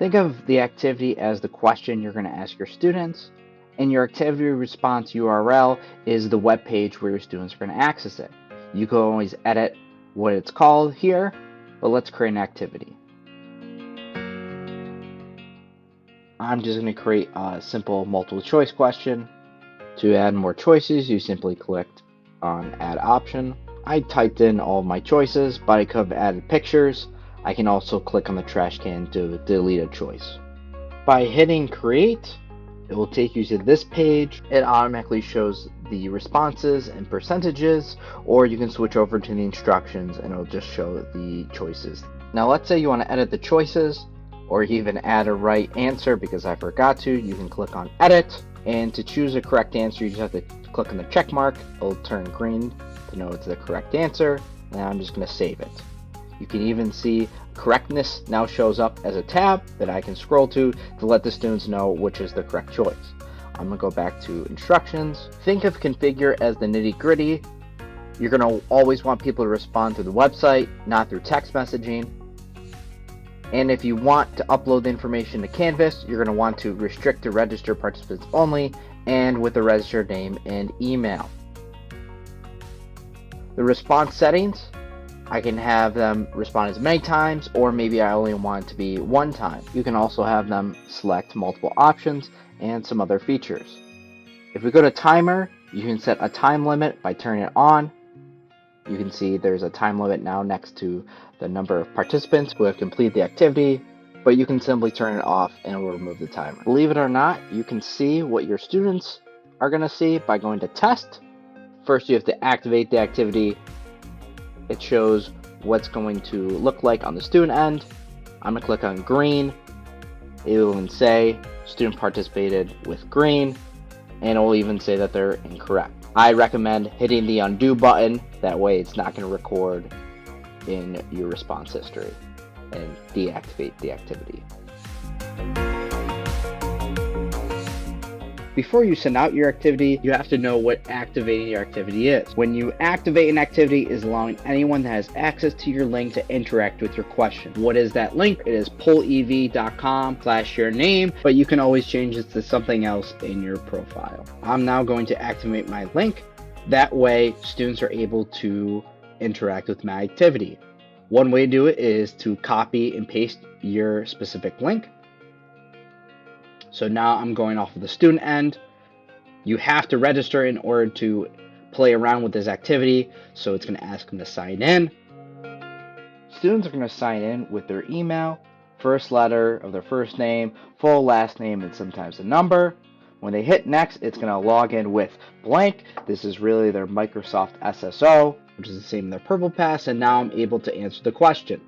Think of the activity as the question you're going to ask your students, and your activity response URL is the web page where your students are going to access it. You can always edit what it's called here, but let's create an activity. I'm just going to create a simple multiple choice question. To add more choices, you simply click on add option. I typed in all of my choices, but I could have added pictures. I can also click on the trash can to delete a choice. By hitting create, it will take you to this page. It automatically shows the responses and percentages, or you can switch over to the instructions and it'll just show the choices. Now let's say you want to edit the choices or even add a right answer because I forgot to. You can click on edit, and to choose a correct answer you just have to click on the check mark. It'll turn green to know it's the correct answer, and I'm just going to save it. You can even see correctness now shows up as a tab that I can scroll to let the students know which is the correct choice. I'm going to go back to instructions. Think of configure as the nitty-gritty. You're going to always want people to respond through the website, not through text messaging. And if you want to upload the information to Canvas, you're going to want to restrict to registered participants only and with the registered name and email. The response settings, I can have them respond as many times, or maybe I only want it to be one time. You can also have them select multiple options and some other features. If we go to timer, you can set a time limit by turning it on. You can see there's a time limit now next to the number of participants who have completed the activity, but you can simply turn it off and it will remove the timer. Believe it or not, you can see what your students are going to see by going to test. First, you have to activate the activity. It shows what's going to look like on the student end. I'm going to click on green. It will even say student participated with green, and it will even say that they're incorrect. I recommend hitting the undo button. That way it's not going to record in your response history and deactivate the activity. Before you send out your activity, you have to know what activating your activity is. When you activate an activity, is allowing anyone that has access to your link to interact with your question. What is that link? It is pollev.com/your name, but you can always change it to something else in your profile. I'm now going to activate my link. That way, students are able to interact with my activity. One way to do it is to copy and paste your specific link. So now I'm going off of the student end. You have to register in order to play around with this activity. So it's going to ask them to sign in. Students are going to sign in with their email, first letter of their first name, full last name, and sometimes a number. When they hit next, it's going to log in with blank. This is really their Microsoft SSO, which is the same in their Purple Pass, and now I'm able to answer the question.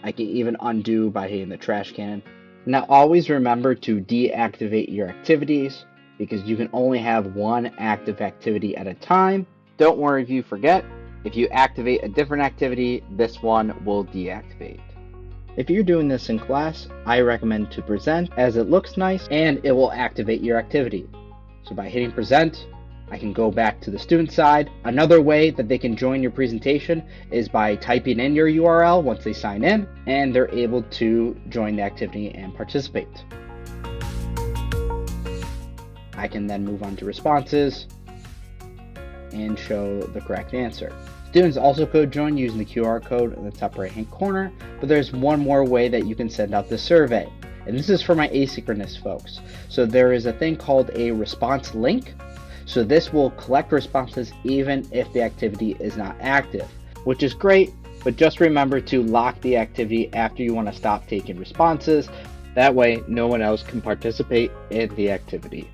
I can even undo by hitting the trash can. Now always remember to deactivate your activities because you can only have one active activity at a time. Don't worry if you forget. If you activate a different activity, this one will deactivate. If you're doing this in class, I recommend to present as it looks nice and it will activate your activity. So by hitting present, I can go back to the student side. Another way that they can join your presentation is by typing in your URL once they sign in, and they're able to join the activity and participate. I can then move on to responses and show the correct answer. Students also could join using the QR code in the top right hand corner, but there's one more way that you can send out the survey. And this is for my asynchronous folks. So there is a thing called a response link. So this will collect responses even if the activity is not active, which is great, but just remember to lock the activity after you want to stop taking responses. That way, no one else can participate in the activity.